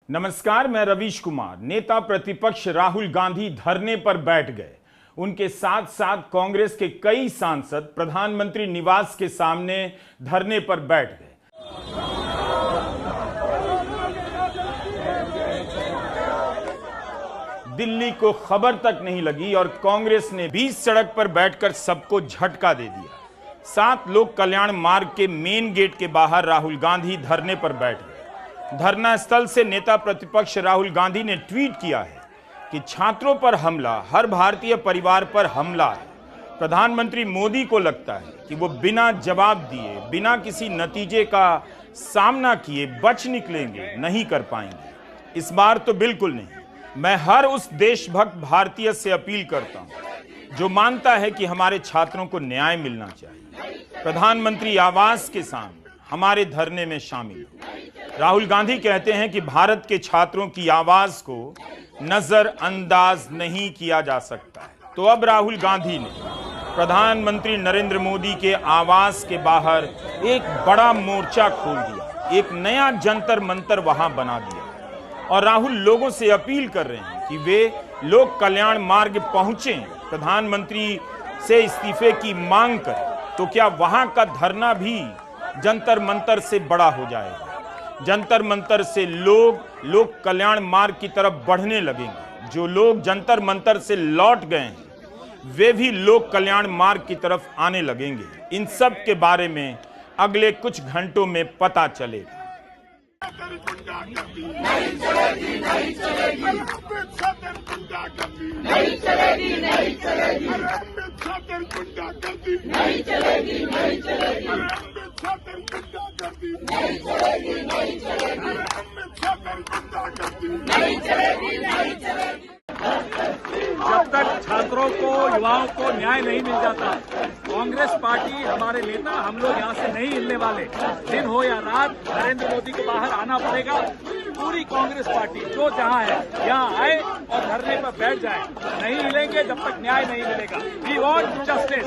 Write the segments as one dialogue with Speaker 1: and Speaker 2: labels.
Speaker 1: नमस्कार, मैं रवीश कुमार। नेता प्रतिपक्ष राहुल गांधी धरने पर बैठ गए। उनके साथ साथ कांग्रेस के कई सांसद प्रधानमंत्री निवास के सामने धरने पर बैठ गए। दिल्ली को खबर तक नहीं लगी और कांग्रेस ने बीच सड़क पर बैठकर सबको झटका दे दिया। 7 लोक कल्याण मार्ग के मेन गेट के बाहर राहुल गांधी धरने पर बैठ गए। धरना स्थल से नेता प्रतिपक्ष राहुल गांधी ने ट्वीट किया है कि छात्रों पर हमला हर भारतीय परिवार पर हमला है। प्रधानमंत्री मोदी को लगता है कि वो बिना जवाब दिए, बिना किसी नतीजे का सामना किए बच निकलेंगे, नहीं कर पाएंगे। इस बार तो बिल्कुल नहीं। मैं हर उस देशभक्त भारतीय से अपील करता हूं जो मानता है कि हमारे छात्रों को न्याय मिलना चाहिए। प्रधानमंत्री आवास के सामने हमारे धरने में शामिल हो। राहुल गांधी कहते हैं कि भारत के छात्रों की आवाज को नजरअंदाज नहीं किया जा सकता है। तो अब राहुल गांधी ने प्रधानमंत्री नरेंद्र मोदी के आवास के बाहर एक बड़ा मोर्चा खोल दिया, एक नया जंतर मंतर वहां बना दिया और राहुल लोगों से अपील कर रहे हैं कि वे लोक कल्याण मार्ग पहुंचें, प्रधानमंत्री से इस्तीफे की मांग करें। तो क्या वहां का धरना भी जंतर मंतर से बड़ा हो जाएगा? जंतर मंतर से लोग लोक कल्याण मार्ग की तरफ बढ़ने लगेंगे। जो लोग जंतर मंतर से लौट गए हैं वे भी लोक कल्याण मार्ग की तरफ आने लगेंगे। इन सब के बारे में अगले कुछ घंटों में पता चलेगा।
Speaker 2: नहीं चलेगी, नहीं चलेगी, नहीं चलेगी, नहीं चलेगी, नहीं चलेगी, नहीं चलेगी, नहीं चलेगी, नहीं चलेगी, नहीं चलेगी, नहीं चलेगी।
Speaker 3: जब तक छात्रों को, युवाओं को न्याय नहीं मिल जाता, कांग्रेस पार्टी, हमारे नेता, हम लोग यहाँ से नहीं हिलने वाले। दिन हो या रात, नरेंद्र मोदी को बाहर आना पड़ेगा। पूरी कांग्रेस पार्टी जो जहाँ है यहाँ आए और धरने पर बैठ जाए। नहीं हिलेंगे जब तक न्याय नहीं मिलेगा। We want justice.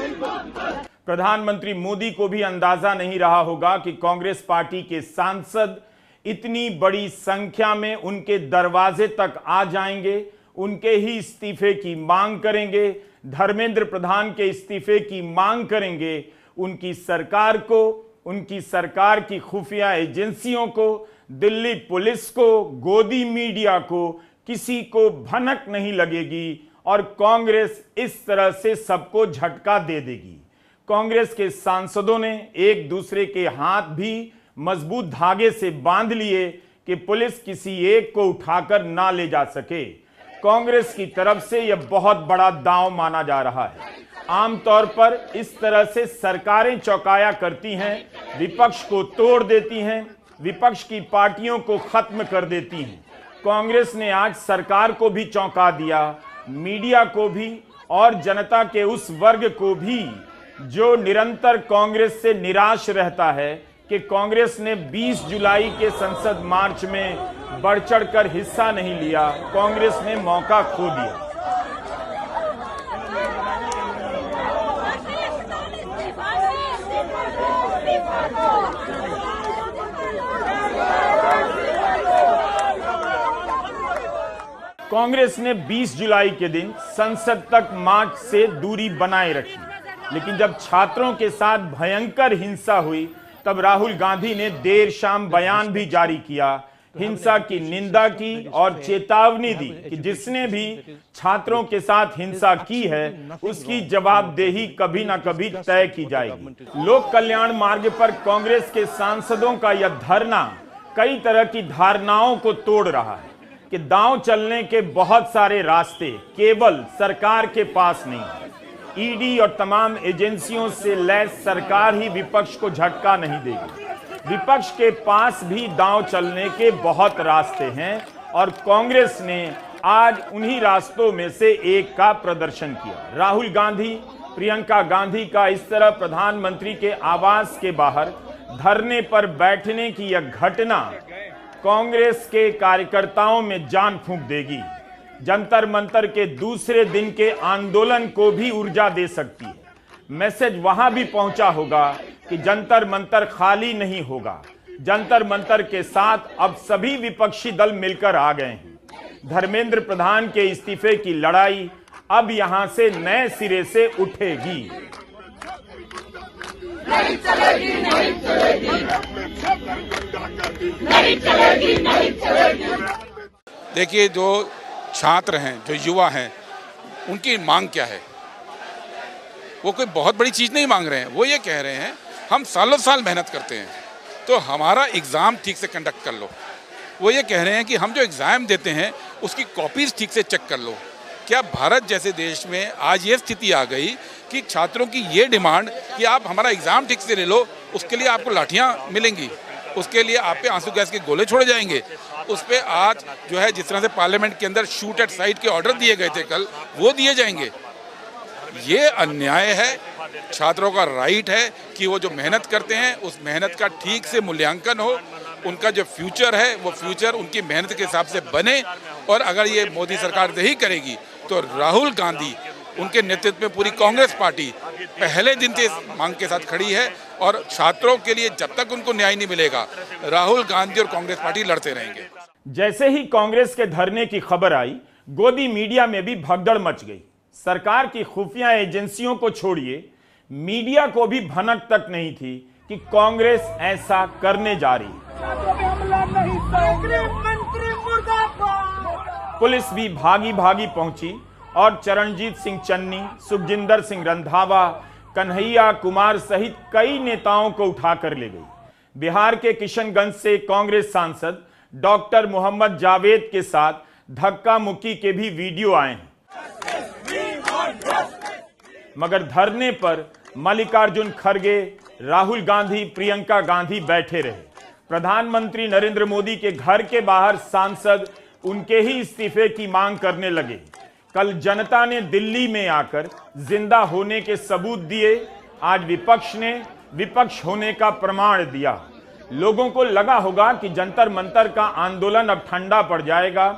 Speaker 1: प्रधानमंत्री मोदी को भी अंदाजा नहीं रहा होगा कि कांग्रेस पार्टी के सांसद इतनी बड़ी संख्या में उनके दरवाजे तक आ जाएंगे, उनके ही इस्तीफे की मांग करेंगे, धर्मेंद्र प्रधान के इस्तीफे की मांग करेंगे। उनकी सरकार को, उनकी सरकार की खुफिया एजेंसियों को, दिल्ली पुलिस को, गोदी मीडिया को, किसी को भनक नहीं लगेगी और कांग्रेस इस तरह से सबको झटका दे देगी। कांग्रेस के सांसदों ने एक दूसरे के हाथ भी मजबूत धागे से बांध लिए कि पुलिस किसी एक को उठाकर ना ले जा सके। कांग्रेस की तरफ से यह बहुत बड़ा दांव माना जा रहा है। आमतौर पर इस तरह से सरकारें चौकाया करती हैं, विपक्ष को तोड़ देती हैं, विपक्ष की पार्टियों को खत्म कर देती हैं। कांग्रेस ने आज सरकार को भी चौंका दिया, मीडिया को भी और जनता के उस वर्ग को भी जो निरंतर कांग्रेस से निराश रहता है कि कांग्रेस ने 20 जुलाई के संसद मार्च में बढ़ चढ़कर हिस्सा नहीं लिया। कांग्रेस ने मौका खो दिया। कांग्रेस ने 20 जुलाई के दिन संसद तक मार्च से दूरी बनाए रखी, लेकिन जब छात्रों के साथ भयंकर हिंसा हुई तब राहुल गांधी ने देर शाम बयान भी जारी किया, हिंसा की निंदा की और चेतावनी दी कि जिसने भी छात्रों के साथ हिंसा की है उसकी जवाबदेही कभी ना कभी तय की जाएगी। लोक कल्याण मार्ग पर कांग्रेस के सांसदों का यह धरना कई तरह की धारणाओं को तोड़ रहा है कि दांव चलने के बहुत सारे रास्ते केवल सरकार के पास नहीं है। ईडी और तमाम एजेंसियों से लैस सरकार ही विपक्ष को झटका नहीं देगी। विपक्ष के पास भी दांव चलने के बहुत रास्ते हैं और कांग्रेस ने आज उन्हीं रास्तों में से एक का प्रदर्शन किया। राहुल गांधी, प्रियंका गांधी का इस तरह प्रधानमंत्री के आवास के बाहर धरने पर बैठने की यह घटना कांग्रेस के कार्यकर्ताओं में जान फूंक देगी। जंतर मंतर के दूसरे दिन के आंदोलन को भी ऊर्जा दे सकती है। मैसेज वहां भी पहुंचा होगा कि जंतर मंतर खाली नहीं होगा। जंतर मंतर के साथ अब सभी विपक्षी दल मिलकर आ गए हैं। धर्मेंद्र प्रधान के इस्तीफे की लड़ाई अब यहां से नए सिरे से उठेगी।
Speaker 2: नहीं चलेगी, नहीं चलेगी, नहीं चलेगी, नहीं चलेगी।
Speaker 4: देखिए, जो छात्र हैं, जो युवा हैं, उनकी मांग क्या है? वो कोई बहुत बड़ी चीज़ नहीं मांग रहे हैं। वो ये कह रहे हैं हम सालों साल मेहनत करते हैं तो हमारा एग्ज़ाम ठीक से कंडक्ट कर लो। वो ये कह रहे हैं कि हम जो एग्ज़ाम देते हैं उसकी कॉपीज़ ठीक से चेक कर लो। क्या भारत जैसे देश में आज ये स्थिति आ गई कि छात्रों की ये डिमांड कि आप हमारा एग्ज़ाम ठीक से ले लो, उसके लिए आपको लाठियाँ मिलेंगी, उसके लिए आप पे आंसू गैस के गोले छोड़े जाएंगे, उस पर आज जो है जिस तरह से पार्लियामेंट के अंदर शूट एट साइट के ऑर्डर दिए गए थे कल, वो दिए जाएंगे। ये अन्याय है। छात्रों का राइट है कि वो जो मेहनत करते हैं उस मेहनत का ठीक से मूल्यांकन हो, उनका जो फ्यूचर है वो फ्यूचर उनकी मेहनत के हिसाब से बने। और अगर ये मोदी सरकार नहीं करेगी तो राहुल गांधी, उनके नेतृत्व में पूरी कांग्रेस पार्टी पहले दिन से इस मांग के साथ खड़ी है और छात्रों के लिए जब तक उनको न्याय नहीं मिलेगा राहुल गांधी और कांग्रेस पार्टी लड़ते रहेंगे।
Speaker 1: जैसे ही कांग्रेस के धरने की खबर आई, गोदी मीडिया में भी भगदड़ मच गई। सरकार की खुफिया एजेंसियों को छोड़िए, मीडिया को भी भनक तक नहीं थी कि कांग्रेस ऐसा करने जा रही है। पुलिस भी भागी भागी पहुंची और चरणजीत सिंह चन्नी, सुखजिंदर सिंह रंधावा, कन्हैया कुमार सहित कई नेताओं को उठाकर ले गई। बिहार के किशनगंज से कांग्रेस सांसद डॉक्टर मोहम्मद जावेद के साथ धक्का मुक्की के भी वीडियो आए हैं। मगर धरने पर मल्लिकार्जुन खड़गे, राहुल गांधी, प्रियंका गांधी बैठे रहे। प्रधानमंत्री नरेंद्र मोदी के घर के बाहर सांसद उनके ही इस्तीफे की मांग करने लगे। कल जनता ने दिल्ली में आकर जिंदा होने के सबूत दिए, आज विपक्ष ने विपक्ष होने का प्रमाण दिया। लोगों को लगा होगा कि जंतर मंतर का आंदोलन अब ठंडा पड़ जाएगा,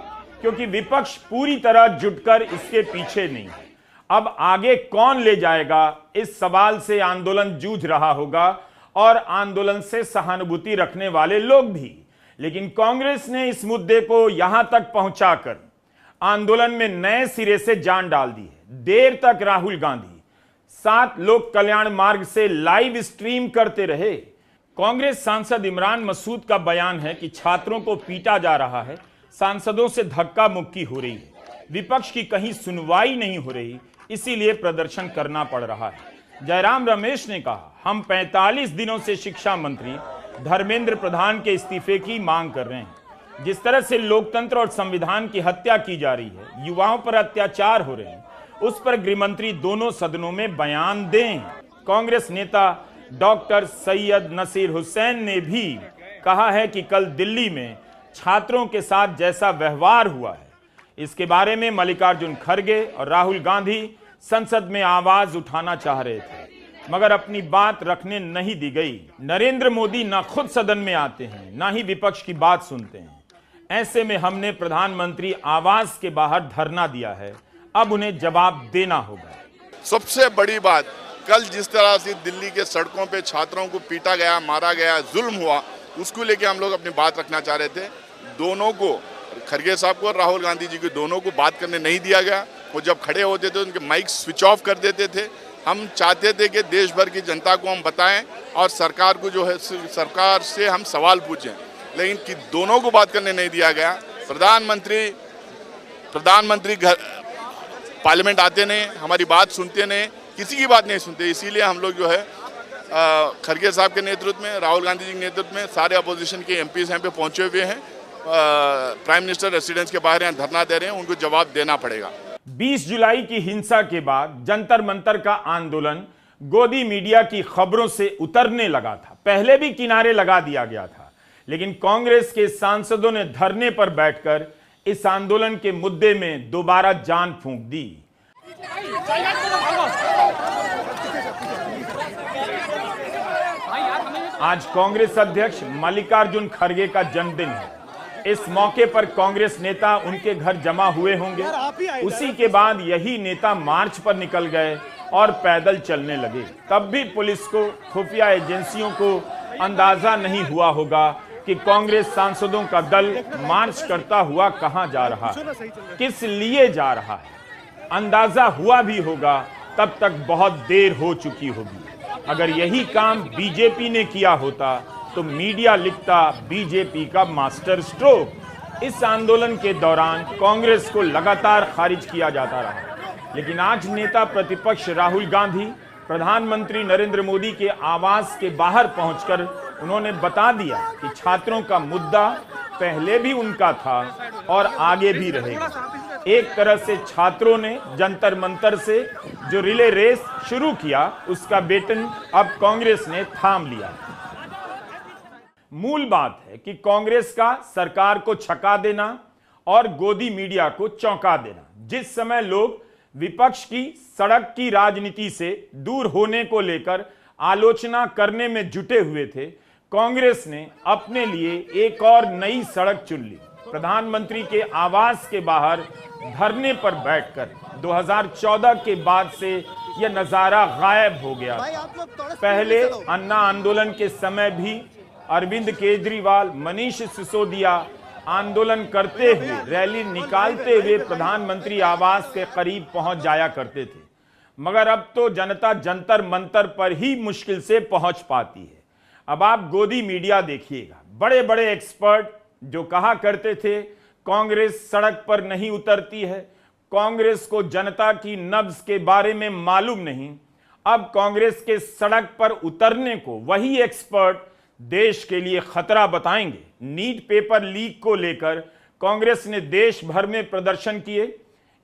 Speaker 1: क्योंकि विपक्ष पूरी तरह जुटकर इसके पीछे नहीं। अब आगे कौन ले जाएगा, इस सवाल से आंदोलन जूझ रहा होगा और आंदोलन से सहानुभूति रखने वाले लोग भी। लेकिन कांग्रेस ने इस मुद्दे को यहां तक पहुंचाकर आंदोलन में नए सिरे से जान डाल दी है। देर तक राहुल गांधी 7 लोक कल्याण मार्ग से लाइव स्ट्रीम करते रहे। कांग्रेस सांसद इमरान मसूद का बयान है कि छात्रों को पीटा जा रहा है, सांसदों से धक्का मुक्की हो रही है, विपक्ष की कहीं सुनवाई नहीं हो रही, इसीलिए प्रदर्शन करना पड़ रहा है। जयराम रमेश ने कहा, हम 45 दिनों से शिक्षा मंत्री धर्मेंद्र प्रधान के इस्तीफे की मांग कर रहे हैं। जिस तरह से लोकतंत्र और संविधान की हत्या की जा रही है, युवाओं पर अत्याचार हो रहे हैं, उस पर गृहमंत्री दोनों सदनों में बयान दें। कांग्रेस नेता डॉक्टर सैयद नसीर हुसैन ने भी कहा है कि कल दिल्ली में छात्रों के साथ जैसा व्यवहार हुआ है, इसके बारे में मल्लिकार्जुन खड़गे और राहुल गांधी संसद में आवाज उठाना चाह रहे थे, मगर अपनी बात रखने नहीं दी गई। नरेंद्र मोदी ना खुद सदन में आते हैं, ना ही विपक्ष की बात सुनते हैं। ऐसे में हमने प्रधानमंत्री आवास के बाहर धरना दिया है, अब उन्हें जवाब देना होगा।
Speaker 5: सबसे बड़ी बात, कल जिस तरह से दिल्ली के सड़कों पे छात्रों को पीटा गया, मारा गया, जुल्म हुआ, उसको लेके हम लोग अपनी बात रखना चाह रहे थे। दोनों को, खड़गे साहब को और राहुल गांधी जी को, दोनों को बात करने नहीं दिया गया। वो जब खड़े होते थे उनके माइक स्विच ऑफ कर देते थे। हम चाहते थे कि देश भर की जनता को हम बताएं और सरकार को जो है, सरकार से हम सवाल पूछें, लेकिन कि दोनों को बात करने नहीं दिया गया। प्रधानमंत्री घर पार्लियामेंट आते नहीं, हमारी बात सुनते नहीं, किसी की बात नहीं सुनते। इसीलिए हम लोग जो है खड़गे साहब के नेतृत्व में, राहुल गांधी जी के नेतृत्व में सारे अपोजिशन के एमपीज यहाँ पे पहुंचे हुए हैं। प्राइम मिनिस्टर रेसिडेंस के बाहर यहाँ धरना दे रहे हैं, उनको जवाब देना पड़ेगा।
Speaker 1: 20 जुलाई की हिंसा के बाद जंतर मंतर का आंदोलन गोदी मीडिया की खबरों से उतरने लगा था। पहले भी किनारे लगा दिया गया था, लेकिन कांग्रेस के सांसदों ने धरने पर बैठकर इस आंदोलन के मुद्दे में दोबारा जान फूंक दी। आज कांग्रेस अध्यक्ष मल्लिकार्जुन खड़गे का जन्मदिन है। इस मौके पर कांग्रेस नेता उनके घर जमा हुए होंगे। उसी के बाद यही नेता मार्च पर निकल गए और पैदल चलने लगे। तब भी पुलिस को, खुफिया एजेंसियों को अंदाजा नहीं हुआ होगा कि कांग्रेस सांसदों का दल मार्च करता हुआ कहां जा रहा है, किस लिए जा रहा है। अंदाजा हुआ भी होगा तब तक बहुत देर हो चुकी होगी। अगर यही काम बीजेपी ने किया होता तो मीडिया लिखता बीजेपी का मास्टर स्ट्रोक। इस आंदोलन के दौरान कांग्रेस को लगातार खारिज किया जाता रहा, लेकिन आज नेता प्रतिपक्ष राहुल गांधी प्रधानमंत्री नरेंद्र मोदी के आवास के बाहर पहुंचकर उन्होंने बता दिया कि छात्रों का मुद्दा पहले भी उनका था और आगे भी रहेगा। एक तरह से छात्रों ने जंतर मंतर से जो रिले रेस शुरू किया उसका बेटन अब कांग्रेस ने थाम लिया। मूल बात है कि कांग्रेस का सरकार को छका देना और गोदी मीडिया को चौंका देना। जिस समय लोग विपक्ष की सड़क की राजनीति से दूर होने को लेकर आलोचना करने में जुटे हुए थे, कांग्रेस ने अपने लिए एक और नई सड़क चुन ली। प्रधानमंत्री के आवास के बाहर धरने पर बैठकर 2014 के बाद से यह नजारा गायब हो गया। पहले अन्ना आंदोलन के समय भी अरविंद केजरीवाल, मनीष सिसोदिया आंदोलन करते हुए, रैली निकालते हुए प्रधानमंत्री आवास के करीब पहुंच जाया करते थे, मगर अब तो जनता जंतर मंतर पर ही मुश्किल से पहुंच पाती है। अब आप गोदी मीडिया देखिएगा, बड़े बड़े एक्सपर्ट जो कहा करते थे कांग्रेस सड़क पर नहीं उतरती है, कांग्रेस को जनता की नब्ज के बारे में मालूम नहीं, अब कांग्रेस के सड़क पर उतरने को वही एक्सपर्ट देश के लिए खतरा बताएंगे। नीट पेपर लीक को लेकर कांग्रेस ने देश भर में प्रदर्शन किए,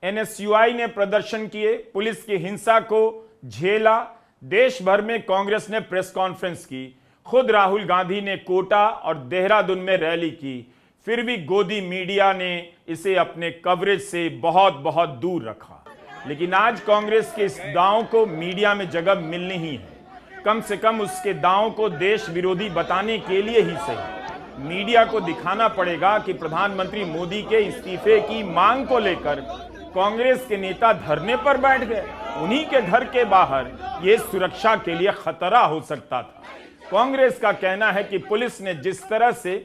Speaker 1: एनएसयूआई ने प्रदर्शन किए, पुलिस की हिंसा को झेला, देश भर में कांग्रेस ने प्रेस कॉन्फ्रेंस की, खुद राहुल गांधी ने कोटा और देहरादून में रैली की, फिर भी गोदी मीडिया ने इसे अपने कवरेज से बहुत बहुत दूर रखा। लेकिन आज कांग्रेस के इस दांव को मीडिया में जगह मिलनी ही है, कम से कम उसके दांव को देश विरोधी बताने के लिए ही सही। मीडिया को दिखाना पड़ेगा कि प्रधानमंत्री मोदी के इस्तीफे की मांग को लेकर कांग्रेस के नेता धरने पर बैठ गए। उन्हीं के घर के बाहर यह सुरक्षा के लिए खतरा हो सकता था। कांग्रेस का कहना है कि पुलिस ने जिस तरह से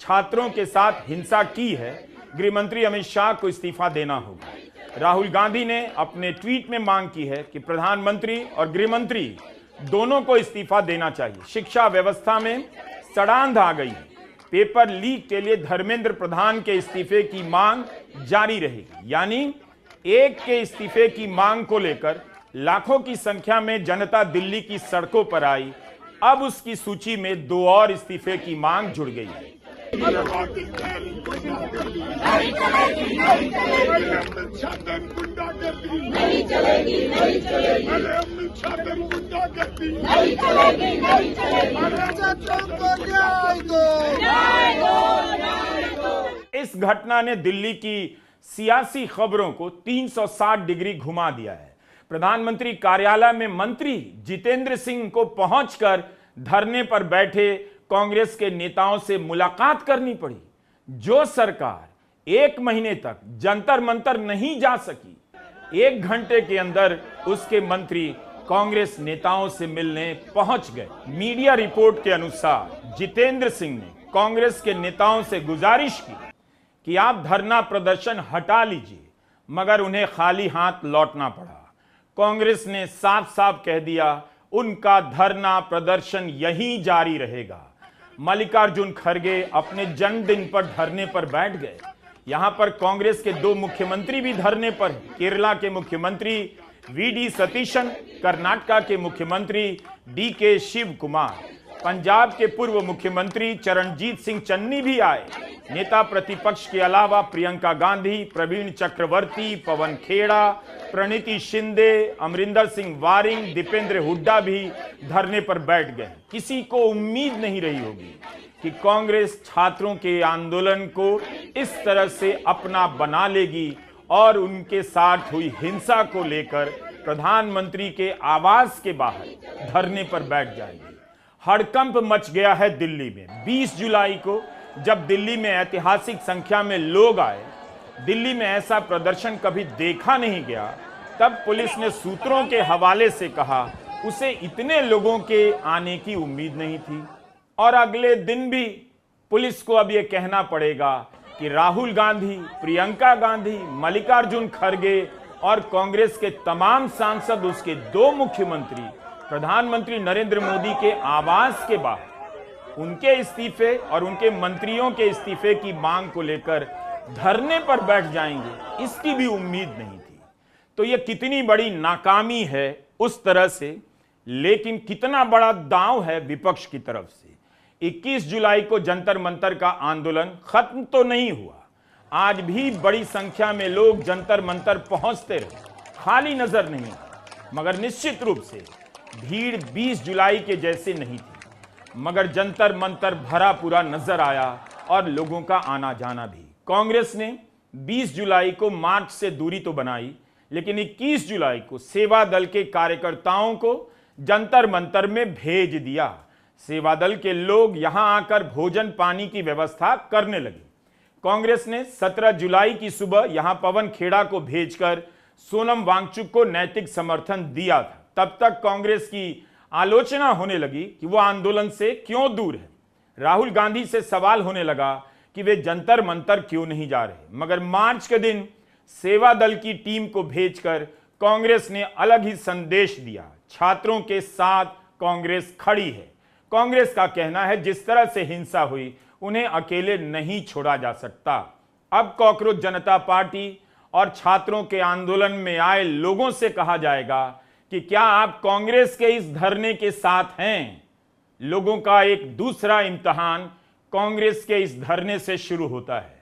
Speaker 1: छात्रों के साथ हिंसा की है, गृह मंत्री अमित शाह को इस्तीफा देना होगा। राहुल गांधी ने अपने ट्वीट में मांग की है कि प्रधानमंत्री और गृह मंत्री दोनों को इस्तीफा देना चाहिए। शिक्षा व्यवस्था में सड़ांध आ गई है। पेपर लीक के लिए धर्मेंद्र प्रधान के इस्तीफे की मांग जारी रहेगी। यानी एक के इस्तीफे की मांग को लेकर लाखों की संख्या में जनता दिल्ली की सड़कों पर आई। अब उसकी सूची में दो और इस्तीफे की मांग जुड़ गई है। इस घटना ने दिल्ली की सियासी खबरों को 360 डिग्री घुमा दिया है। प्रधानमंत्री कार्यालय में मंत्री जितेंद्र सिंह को पहुंचकर धरने पर बैठे कांग्रेस के नेताओं से मुलाकात करनी पड़ी। जो सरकार 1 महीने तक जंतर मंतर नहीं जा सकी, 1 घंटे के अंदर उसके मंत्री कांग्रेस नेताओं से मिलने पहुंच गए। मीडिया रिपोर्ट के अनुसार जितेंद्र सिंह ने कांग्रेस के नेताओं से गुजारिश की कि आप धरना प्रदर्शन हटा लीजिए, मगर उन्हें खाली हाथ लौटना पड़ा। कांग्रेस ने साफ साफ कह दिया उनका धरना प्रदर्शन यहीं जारी रहेगा। मल्लिकार्जुन खड़गे अपने जन्मदिन पर धरने पर बैठ गए। यहां पर कांग्रेस के 2 मुख्यमंत्री भी धरने पर हैं। केरला के मुख्यमंत्री वी.डी. सतीशन, कर्नाटका के मुख्यमंत्री डी.के. शिव कुमार, पंजाब के पूर्व मुख्यमंत्री चरणजीत सिंह चन्नी भी आए। नेता प्रतिपक्ष के अलावा प्रियंका गांधी, प्रवीण चक्रवर्ती, पवन खेड़ा, प्रणीति शिंदे, अमरिंदर सिंह वारिंग, दीपेंद्र हुड्डा भी धरने पर बैठ गए। किसी को उम्मीद नहीं रही होगी कि कांग्रेस छात्रों के आंदोलन को इस तरह से अपना बना लेगी और उनके साथ हुई हिंसा को लेकर प्रधानमंत्री के आवास के बाहर धरने पर बैठ जाएगी। हड़कंप मच गया है दिल्ली में। 20 जुलाई को जब दिल्ली में ऐतिहासिक संख्या में लोग आए, दिल्ली में ऐसा प्रदर्शन कभी देखा नहीं गया, तब पुलिस ने सूत्रों के हवाले से कहा उसे इतने लोगों के आने की उम्मीद नहीं थी। और अगले दिन भी पुलिस को अब यह कहना पड़ेगा कि राहुल गांधी, प्रियंका गांधी, मल्लिकार्जुन खड़गे और कांग्रेस के तमाम सांसद, उसके 2 मुख्यमंत्री, प्रधानमंत्री नरेंद्र मोदी के आवास के बाहर उनके इस्तीफे और उनके मंत्रियों के इस्तीफे की मांग को लेकर धरने पर बैठ जाएंगे, इसकी भी उम्मीद नहीं थी। तो यह कितनी बड़ी नाकामी है उस तरह से, लेकिन कितना बड़ा दांव है विपक्ष की तरफ से। 21 जुलाई को जंतर मंतर का आंदोलन खत्म तो नहीं हुआ, आज भी बड़ी संख्या में लोग जंतर मंतर पहुंचते रहे, खाली नजर नहीं, मगर निश्चित रूप से भीड़ 20 जुलाई के जैसे नहीं थी, मगर जंतर मंतर भरा पूरा नजर आया और लोगों का आना जाना भी। कांग्रेस ने 20 जुलाई को मार्च से दूरी तो बनाई, लेकिन 21 जुलाई को सेवा दल के कार्यकर्ताओं को जंतर मंतर में भेज दिया। सेवा दल के लोग यहां आकर भोजन पानी की व्यवस्था करने लगे। कांग्रेस ने 17 जुलाई की सुबह यहां पवन खेड़ा को भेजकर सोनम वांगचुक को नैतिक समर्थन दिया था। तब तक कांग्रेस की आलोचना होने लगी कि वो आंदोलन से क्यों दूर है। राहुल गांधी से सवाल होने लगा कि वे जंतर मंतर क्यों नहीं जा रहे, मगर मार्च के दिन सेवा दल की टीम को भेजकर कांग्रेस ने अलग ही संदेश दिया। छात्रों के साथ कांग्रेस खड़ी है। कांग्रेस का कहना है जिस तरह से हिंसा हुई उन्हें अकेले नहीं छोड़ा जा सकता। अब कॉकरोच जनता पार्टी और छात्रों के आंदोलन में आए लोगों से कहा जाएगा कि क्या आप कांग्रेस के इस धरने के साथ हैं? लोगों का एक दूसरा इम्तिहान कांग्रेस के इस धरने से शुरू होता है।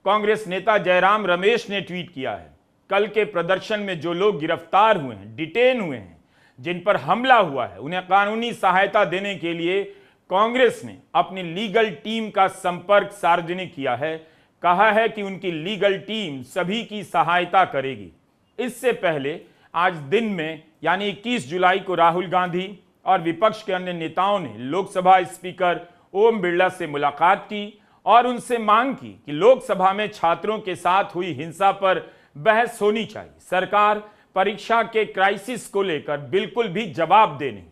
Speaker 1: कांग्रेस नेता जयराम रमेश ने ट्वीट किया है, कल के प्रदर्शन में जो लोग गिरफ्तार हुए हैं, डिटेन हुए हैं, जिन पर हमला हुआ है, उन्हें कानूनी सहायता देने के लिए कांग्रेस ने अपनी लीगल टीम का संपर्क सार्वजनिक किया है। कहा है कि उनकी लीगल टीम सभी की सहायता करेगी। इससे पहले आज दिन में यानी 21 जुलाई को राहुल गांधी और विपक्ष के अन्य नेताओं ने लोकसभा स्पीकर ओम बिरला से मुलाकात की और उनसे मांग की कि लोकसभा में छात्रों के साथ हुई हिंसा पर बहस होनी चाहिए। सरकार परीक्षा के क्राइसिस को लेकर बिल्कुल भी जवाब दे नहीं।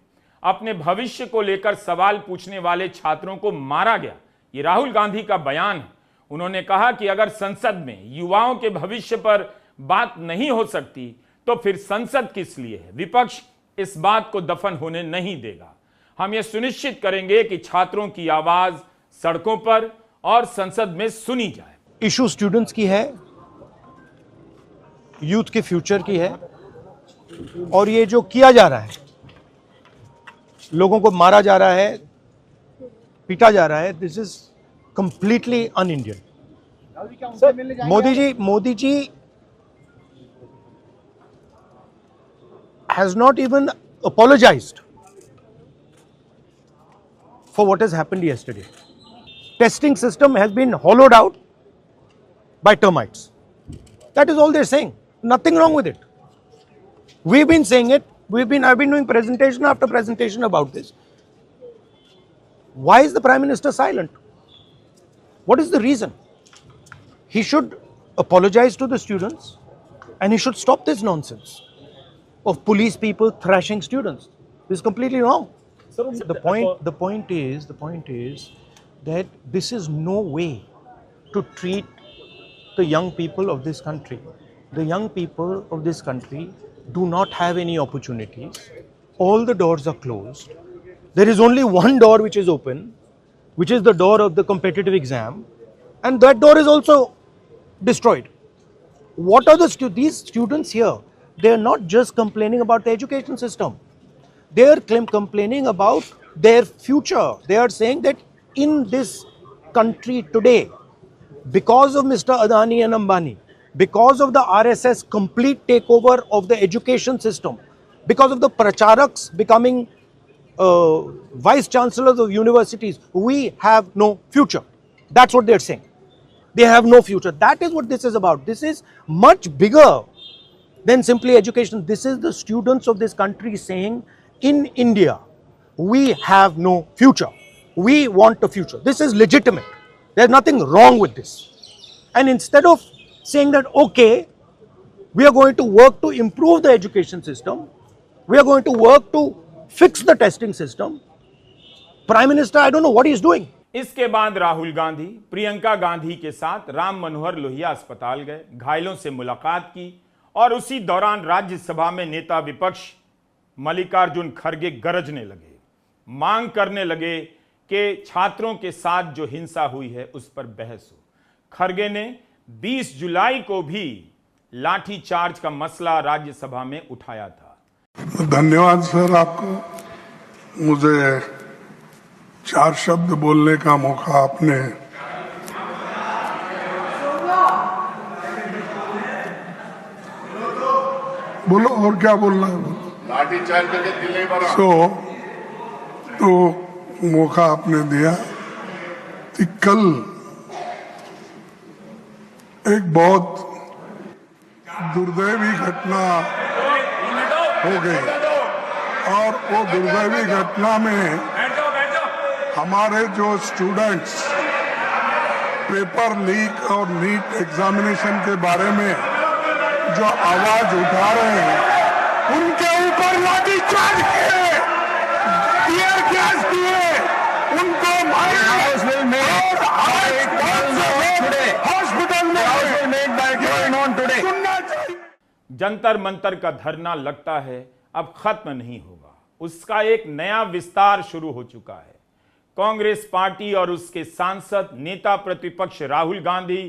Speaker 1: अपने भविष्य को लेकर सवाल पूछने वाले छात्रों को मारा गया, ये राहुल गांधी का बयान है। उन्होंने कहा कि अगर संसद में युवाओं के भविष्य पर बात नहीं हो सकती तो फिर संसद किस लिए है। विपक्ष इस बात को दफन होने नहीं देगा। हम ये सुनिश्चित करेंगे कि छात्रों की आवाज सड़कों पर और संसद में सुनी जाए।
Speaker 6: इशू स्टूडेंट्स की है, यूथ के फ्यूचर की है, और ये जो किया जा रहा है, लोगों को मारा जा रहा है, पीटा जा रहा है, this is completely un Indian. Modi ji has not even apologized for what has happened yesterday. Testing system has been hollowed out by termites. That is all they're saying. Nothing wrong with it. We've been saying it. I've been doing presentation after presentation about this. Why is the Prime Minister silent? What is the reason? He should apologize to the students and he should stop this nonsense of police people thrashing students. This is completely wrong. The point is that this is no way to treat the young people of this country. The young people of this country do not have any opportunities. All the doors are closed. There is only one door which is open, which is the door of the competitive exam, and that door is also destroyed. What are these students here? They are not just complaining about the education system. They are complaining about their future. They are saying that in this country today, because of Mr. Adani and Ambani, because of the RSS complete takeover of the education system, because of the pracharaks becoming vice chancellors of universities, we have no future. That's what they're saying. They have no future. That is what this is about. This is much bigger than simply education. This is the students of this country saying, in India, we have no future. We want a future. This is legitimate. There's nothing wrong with this. And instead of saying that, okay, we are going to work to improve the education system, we are going to work to fix the testing system, Prime Minister, I don't know what he's doing.
Speaker 1: इसके बाद राहुल गांधी प्रियंका गांधी के साथ राम मनोहर लोहिया अस्पताल गए, घायलों से मुलाकात की और उसी दौरान राज्यसभा में नेता विपक्ष मल्लिकार्जुन खड़गे गरजने लगे, मांग करने लगे कि छात्रों के साथ जो हिंसा हुई है उस पर बहस हो। खड़गे ने 20 जुलाई को भी लाठीचार्ज का मसला राज्यसभा में उठाया था।
Speaker 7: धन्यवाद सर आपको, मुझे 4 शब्द बोलने का मौका आपने बोलो, और क्या बोलना है?
Speaker 5: लाठीचार्ज करके दिल नहीं भरा।
Speaker 7: तो मौका आपने दिया कि कल एक बहुत दुर्दैवी घटना हो गई और वो दुर्दैवी घटना में हमारे जो स्टूडेंट्स पेपर लीक और नीट एग्जामिनेशन के बारे में जो आवाज उठा रहे हैं उनके ऊपर लाठीचार्ज किए, टीयर गैस दिए, उनको हॉस्पिटल में सुनना चाहिए।
Speaker 1: जंतर मंतर का धरना लगता है अब खत्म नहीं होगा, उसका एक नया विस्तार शुरू हो चुका है। कांग्रेस पार्टी और उसके सांसद, नेता प्रतिपक्ष राहुल गांधी,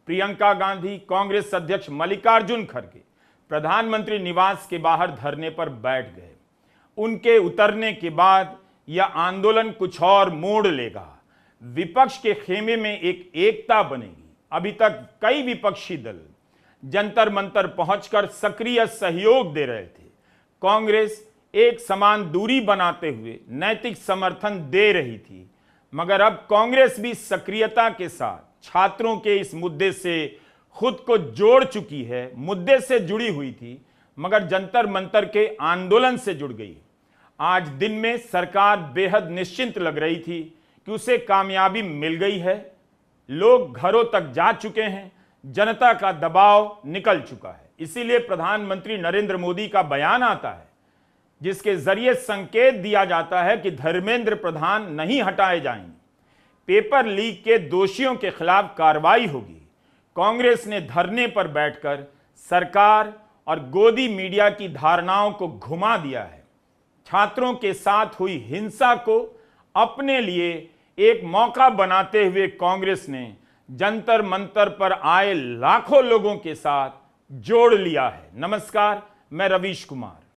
Speaker 1: प्रियंका गांधी, कांग्रेस अध्यक्ष मल्लिकार्जुन खड़गे प्रधानमंत्री निवास के बाहर धरने पर बैठ गए। उनके उतरने के बाद यह आंदोलन कुछ और मोड़ लेगा। विपक्ष के खेमे में एक एकता बनेगी। अभी तक कई विपक्षी दल जंतर मंतर पहुंचकर सक्रिय सहयोग दे रहे थे। कांग्रेस एक समान दूरी बनाते हुए नैतिक समर्थन दे रही थी, मगर अब कांग्रेस भी सक्रियता के साथ छात्रों के इस मुद्दे से खुद को जोड़ चुकी है। मुद्दे से जुड़ी हुई थी मगर जंतर मंतर के आंदोलन से जुड़ गई। आज दिन में सरकार बेहद निश्चिंत लग रही थी कि उसे कामयाबी मिल गई है। लोग घरों तक जा चुके हैं, जनता का दबाव निकल चुका है। इसीलिए प्रधानमंत्री नरेंद्र मोदी का बयान आता है जिसके जरिए संकेत दिया जाता है कि धर्मेंद्र प्रधान नहीं हटाए जाएंगे। पेपर लीक के दोषियों के खिलाफ कार्रवाई होगी। कांग्रेस ने धरने पर बैठकर सरकार और गोदी मीडिया की धारणाओं को घुमा दिया है। छात्रों के साथ हुई हिंसा को अपने लिए एक मौका बनाते हुए कांग्रेस ने जंतर मंतर पर आए लाखों लोगों के साथ जोड़ लिया है। नमस्कार, मैं रवीश कुमार।